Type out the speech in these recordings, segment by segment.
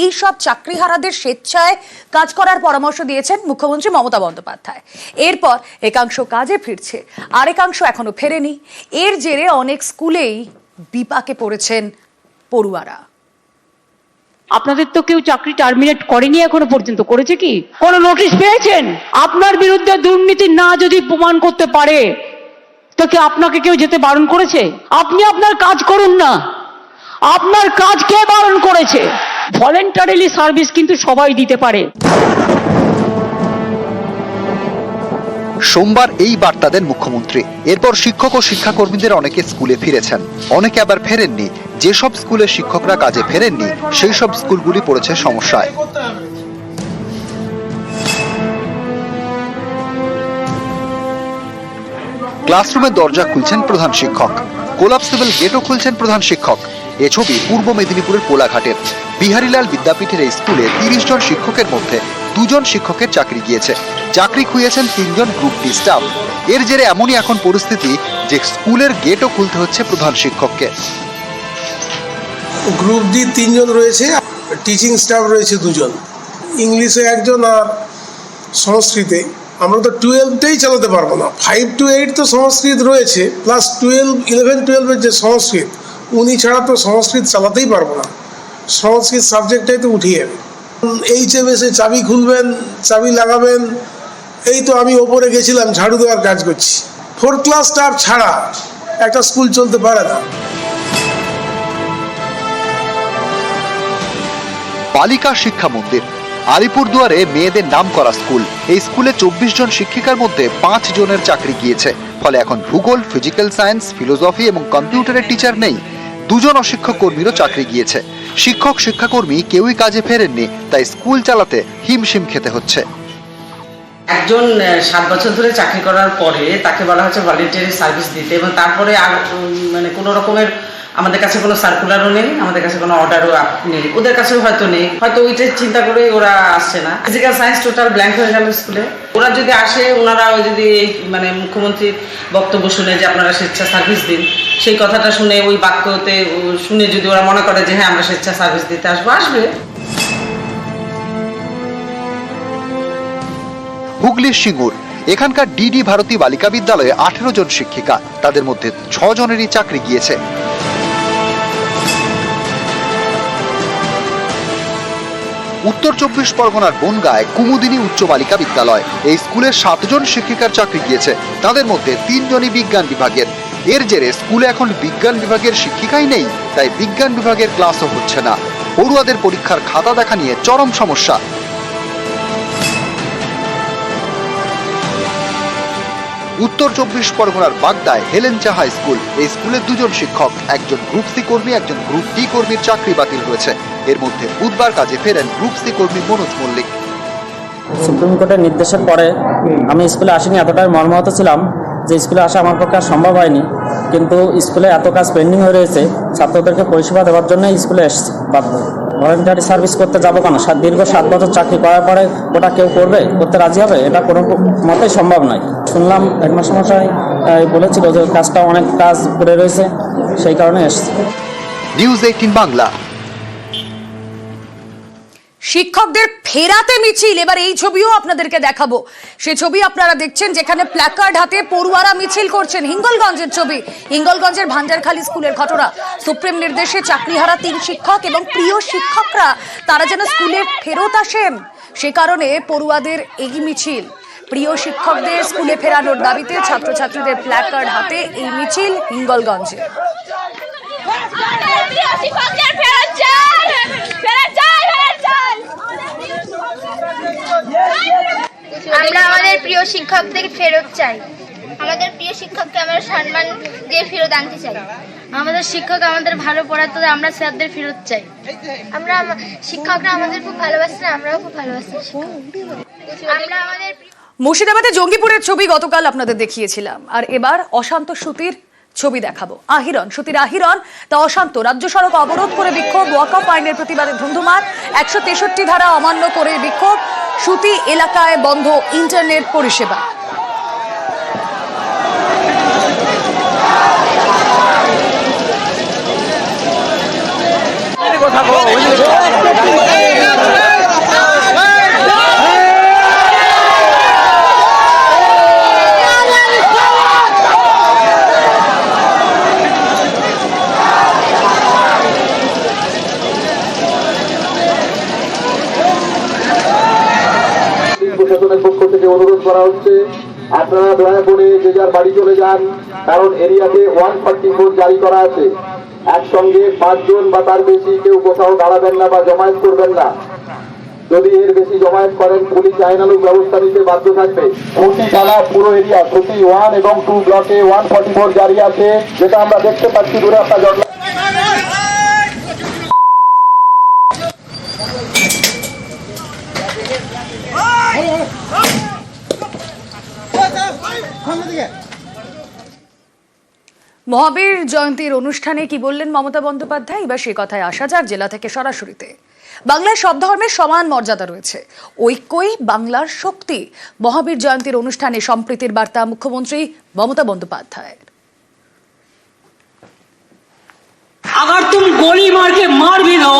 এই সব চাকরিহারাদের স্বেচ্ছায় কাজ করার পরামর্শ দিয়েছেন মুখ্যমন্ত্রী মমতা বন্দ্যোপাধ্যায়। এরপর একাংশ কাজে ফিরছে, আরেকাংশ এখনো ফেরেনি। এর জেরে অনেক স্কুলেই বিপাকে পড়েছেন পড়ুয়ারা। আপনাদের তো কেউ চাকরি টার্মিনেট করেনি এখনো পর্যন্ত, করেছে কি? কোন নোটিশ পেয়েছেন? আপনার বিরুদ্ধে দুর্নীতি না যদি প্রমাণ করতে পারে তো কি আপনাকে কেউ যেতে বারণ করেছে? আপনি আপনার কাজ করুন না, আপনার কাজ কে বারণ করেছে? ভলেন্টারিলি সার্ভিস কিন্তু সবাই দিতে পারে। সোমবার এই বার্তা দেন মুখ্যমন্ত্রী। এরপর শিক্ষক ও শিক্ষাকর্মীদের অনেকে স্কুলে ফিরেছেন, অনেকে আবার ফেরেননি। যেসব স্কুলে শিক্ষকরা কাজে ফেরেননি সেই সব স্কুলগুলি পড়েছে সমস্যায়। ক্লাসরুমের দরজা খুলছেন প্রধান শিক্ষক, কোলাপসেবল গেটও খুলছেন প্রধান শিক্ষক। এ ছবি পূর্ব মেদিনীপুরের কোলাঘাটের বিহারীলাল বিদ্যাপীঠের এই স্কুলে ৩০ জন শিক্ষকের মধ্যে 2 জন শিক্ষকের চাকরি গিয়েছে। চাকরি খুইয়েছেন 3 জন গ্রুপ ডি স্টাফ। এর জেরে এমনই এখন পরিস্থিতি যে স্কুলের গেটও খুলতে হচ্ছে প্রধান শিক্ষককে। গ্রুপ ডি 3 জন রয়েছে, টিচিং স্টাফ রয়েছে 2 জন, ইংলিশে 1 জন আর সংস্কৃতে। আমরা তো 12টাই চালাতে পারবো না, 5 to 8 তো সংস্কৃত রয়েছে, প্লাস 11-12 যে সংস্কৃত, উনি ছাড়া তো সংস্কৃত চালাতেই পারবো না। সংস্কৃত সাবজেক্টটাই তো উঠিয়ে যাবে। এইচএমএসে চাবি খুলবেন, চাবি লাগাবেন, এই তো আমি ওপরে গেছিলাম ঝাড়ু দেওয়ার কাজ করছি। 4 ক্লাস স্টাফ ছাড়া একটা স্কুল চলতে পারে না। বালিকা শিক্ষা মন্দির আলিপুরদুয়ারে মেয়েদের নাম করা স্কুল। এই স্কুলে 24 জন শিক্ষিকার মধ্যে 5 জনের চাকরি গিয়েছে। ফলে এখন ভূগোল, ফিজিক্যাল সায়েন্স, ফিলোসফি এবং কম্পিউটারের টিচার নেই। 2 জন অশিক্ষক কর্মীরও চাকরি গিয়েছে। শিক্ষক শিক্ষাকর্মী কেউই কাজে ফেরেননি, তাই স্কুল চালাতে হিমশিম খেতে হচ্ছে। একজন 7 বছর ধরে চাকরি করার পরে তাকে বলা হচ্ছে ভলেন্টারি সার্ভিস দিতে, এবং তারপরে মানে কোনো রকমের আমাদের কাছে কোনো সার্কুলারও নেই, আমাদের কাছে কোনো অর্ডারও নেই, ওদের কাছেও হয়তো নেই, হয়তো ওইটা চিন্তা করে ওরা আসছে না। ফিজিক্যাল সায়েন্স টোটাল ব্ল্যাঙ্ক হয়ে গেল স্কুলে। ওরা যদি আসে, ওনারা যদি মানে মুখ্যমন্ত্রীর বক্তব্য শুনে যে আপনারা স্বেচ্ছা সার্ভিস দিন, সেই কথাটা শুনে ওই বাক্যতে শুনে যদি ওরা মনে করে যে হ্যাঁ আমরা স্বেচ্ছা সার্ভিস দিতে আসবো, আসবে। হুগলির সিঙ্গুর এখানকার ডিডি ভারতী বালিকা বিদ্যালয়ে 18 জন শিক্ষিকা, তাদের মধ্যে 6 জনেরই চাকরি গিয়েছে। উত্তর 24 পরগনার বনগাঁয় কুমুদিনী উচ্চ বালিকা বিদ্যালয়, এই স্কুলের 7 জন শিক্ষিকার চাকরি গিয়েছে, তাদের মধ্যে 3 জনই বিজ্ঞান বিভাগের। এর জেরে স্কুলে এখন বিজ্ঞান বিভাগের শিক্ষিকাই নেই, তাই বিজ্ঞান বিভাগের ক্লাসও হচ্ছে না। পড়ুয়াদের পরীক্ষার খাতা দেখা নিয়ে চরম সমস্যা। উত্তর 24 পরগনার বাগদায় হেলেঞ্চা হাই স্কুল, এই স্কুলের 2 জন শিক্ষক, একজন গ্রুপ সি কর্মী, একজন গ্রুপ ডি কর্মীর চাকরি বাতিল হয়েছে। এর মধ্যে বুধবার কাজে ফেরেন গ্রুপ সি কর্মী মনোজ মল্লিক। সুপ্রিম কোর্টের নির্দেশের পরে আমি স্কুলে আসিনি, এতটাই মর্মাহত ছিলাম যে স্কুলে আসা আমার পক্ষে আর সম্ভব হয়নি। কিন্তু স্কুলে এত কাজ পেন্ডিং হয়ে রয়েছে, ছাত্রদেরকে পরিষেবা দেওয়ার জন্য স্কুলে এসেছি বাধ্য। ভলেন্টারি সার্ভিস করতে যাবো কেন? দীর্ঘ 7 বছর চাকরি করার পরে ওটা কেউ করতে রাজি হবে? এটা কোনো মতেই সম্ভব নয়। শুনলাম হেডমাস্টারমশাই বলেছিল যে কাজটা অনেক কাজ পড়ে রয়েছে, সেই কারণে এসেছি। নিউজ 18 বাংলা। শিক্ষকদের ফেরাতে মিছিল, এবার এই ছবিও আপনাদেরকে দেখাবো। সে ছবি আপনারা দেখছেন, যেখানে প্ল্যাকার্ড হাতে পড়ুয়ারা মিছিল করছেন। হিঙ্গলগঞ্জের ছবি, হিঙ্গলগঞ্জের ভান্ডারখালী স্কুলের ঘটনা। সুপ্রিম নির্দেশে চাকরিহারা 3 শিক্ষক এবং প্রিয় শিক্ষকরা তারা যেন স্কুলে ফেরত আসেন, সে কারণে পড়ুয়াদের এই মিছিল। প্রিয় শিক্ষকদের স্কুলে ফেরানোর দাবিতে ছাত্রছাত্রীদের প্ল্যাকার্ড হাতে এই মিছিল হিঙ্গলগঞ্জে। আমরা আমাদের প্রিয় শিক্ষকদের ফেরত চাই, আমাদের প্রিয় শিক্ষককে আমরা সম্মান দিয়ে ফেরত আনতে চাই। আমাদের শিক্ষক আমাদের ভালো পড়াতো, আমরা স্যারদের ফেরত চাই। আমরা শিক্ষকরা আমাদের খুব ভালোবাসেন, আমরাও খুব ভালোবাসি। আমরা আমাদের মুর্শিদাবাদে জঙ্গিপুরের ছবি গতকাল আপনাদের দেখিয়েছিলাম, আর এবার অশান্ত সুতির ছবি দেখাবো। সুতির আহিরন তা অশান্ত। রাজ্য সড়ক অবরোধ করে বিক্ষোভ, ওয়াকফ আইনের প্রতিবাদে ধুন্ধুমার। 163 ধারা অমান্য করে বিক্ষোভ। সুতি এলাকায় বন্ধ ইন্টারনেট পরিষেবা। কথা অনুরোধ করা হচ্ছে আপনারা দয়া করে যে যার বাড়ি চলে যান, কারণ এরিয়াতে 144 জারি করা আছে। একসঙ্গে 5 জন বা তার বেশি কেউ কোথাও দাঁড়াবেন না বা জমায়েত করবেন না। যদি এর বেশি জমায়েত করেন পুলিশ আইনানুগ ব্যবস্থা নিতে বাধ্য থাকবে। প্রতি থানা পুরো এরিয়া প্রতি 1 এবং 2 ব্লকে 144 জারি আছে, যেটা আমরা দেখতে পাচ্ছি দূরে আপনার জন্য। মহাবীর জয়ন্তীর অনুষ্ঠানে কি বললেন মমতা বন্দ্যোপাধ্যায়, এবার সে কথায় আসা যাক জেলা থেকে সরাসরিতে। বাংলায় সব ধর্মের সমান মর্যাদা রয়েছে, ঐক্যই বাংলার শক্তি। মহাবীর জয়ন্তীর অনুষ্ঠানে সম্প্রীতির বার্তা মুখ্যমন্ত্রী মমতা বন্দ্যোপাধ্যায়। अगर तुम गोली मार के मार भी दो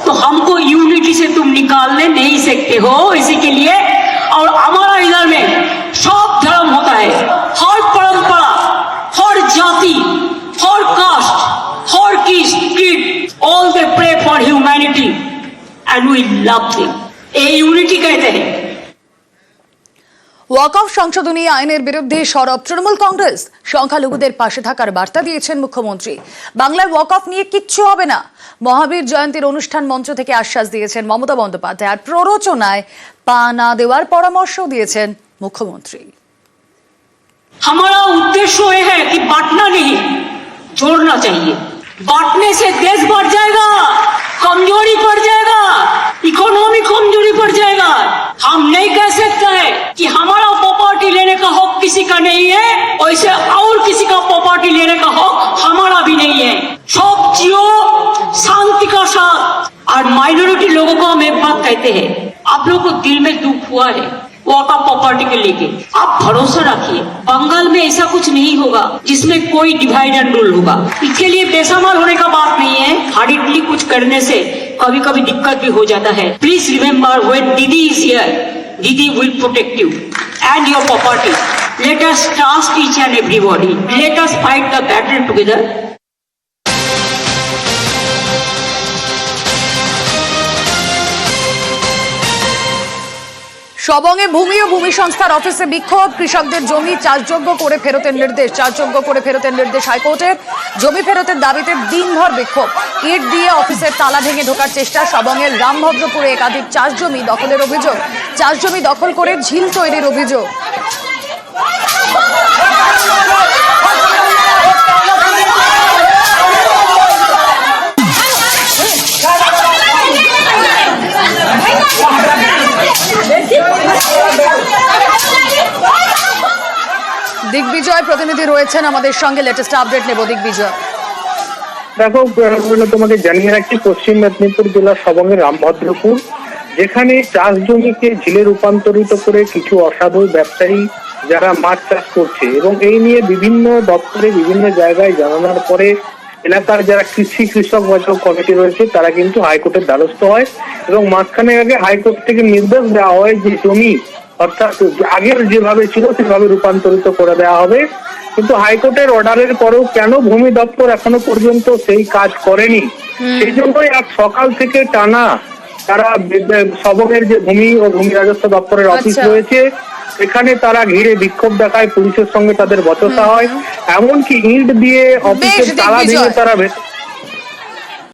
तो हमको यूनिटी से तुम निकालने नहीं सकते हो। इसी के लिए और हमारा इधर में सब धर्म होता है, हर परंपरा, हर जाति, हर कास्ट, हर creed, all they pray for humanity and we love them। ये यूनिटी कहते हैं। ওয়াকফ সংশোধনী আইনের বিরুদ্ধে সরব তৃণমূল কংগ্রেস, সংখ্যালঘুদের পাশে থাকার বার্তা দিয়েছেন মুখ্যমন্ত্রী। বাংলায় ওয়াকফ নিয়ে কিচ্ছু হবে না, মহাবীর জয়ন্তীর অনুষ্ঠান মঞ্চ থেকে আশ্বাস দিয়েছেন মমতা বন্দ্যোপাধ্যায়। আর প্ররোচনায় পা না দেওয়ার পরামর্শ দিয়েছেন মুখ্যমন্ত্রী। हमारा उद्देश्य ये है कि बांटना नहीं, जोड़ना चाहिए। बांटने से देश बढ़ जाएगा, कमजोरी पड़ जाएगा, इकोनॉमी कमजोरी पड़ जाएगा। हम नहीं कह सकते हैं कि हमारा प्रॉपर्टी लेने का हक किसी का नहीं है, वैसे और किसी का प्रॉपर्टी लेने का हक हमारा भी नहीं है। सब जियो शांति का साथ। और माइनॉरिटी लोगों को हम एक बात कहते हैं, आप लोगों को दिल में दुख हुआ है वॉकआउट प्रॉपर्टी के लेके, आप भरोसा रखिए बंगाल में ऐसा कुछ नहीं होगा जिसमें कोई डिवाइड एंड रूल होगा। इसके लिए बेसामाल होने का बात नहीं है, हार्डली कुछ करने से कभी कभी दिक्कत भी हो जाता है। Please remember when Didi is here, Didi will protect you and your property. Let us trust each and everybody, let us fight the battle together. সবংয়ে ভূমি ও ভূমি সংস্থার অফিসে বিক্ষোভ, কৃষকদের জমি চাষযোগ্য করে ফেরতের নির্দেশ হাইকোর্টের। জমি ফেরতের দাবিতে দিনভর বিক্ষোভ, ইট দিয়ে অফিসের তালা ভেঙে ঢোকার চেষ্টা। সবংয়ের রামভদ্রপুরে একাধিক চাষ জমি দখলের অভিযোগ, চাষ জমি দখল করে ঝিল তৈরির অভিযোগ। দিগ্বিজয় প্রতিনিধি রয়েছেন আমাদের সঙ্গে, লেটেস্ট আপডেট নেব। দিগ্বিজয়, দেখো তোমাকে জানিয়ে রাখছি, পশ্চিম মেদিনীপুর জেলার সবংয়ের রামভদ্রপুর, যেখানে চাষ জমিকে ঝিলে রূপান্তরিত করে কিছু অসাধু ব্যবসায়ী যারা মাছ চাষ করছে, এবং এই নিয়ে বিভিন্ন দপ্তরে বিভিন্ন জায়গায় জানানোর পরে এলাকার যারা কৃষক বাঁচাও কমিটি রয়েছে তারা কিন্তু হাইকোর্টের দ্বারস্থ হয়, এবং মাঝখানে আগে হাইকোর্ট থেকে নির্দেশ দেওয়া হয় যে জমি অর্থাৎ আগের যেভাবে ছিল সেভাবে রূপান্তরিত করে দেওয়া হবে। কিন্তু হাইকোর্টের অর্ডারের পরেও কেন ভূমি দপ্তর এখনো পর্যন্ত সেই কাজ করেনি, সেই জন্যই আজ সকাল থেকে টানা তারা সবংয়ের যে ভূমি ও ভূমি রাজস্ব দপ্তরের অফিস রয়েছে এখানে তারা ঘিরে বিক্ষোভ দেখায়, পুলিশের সঙ্গে তাদের বচসা হয়, এমনকি ইট দিয়ে অফিসের তালা ভেঙে তারা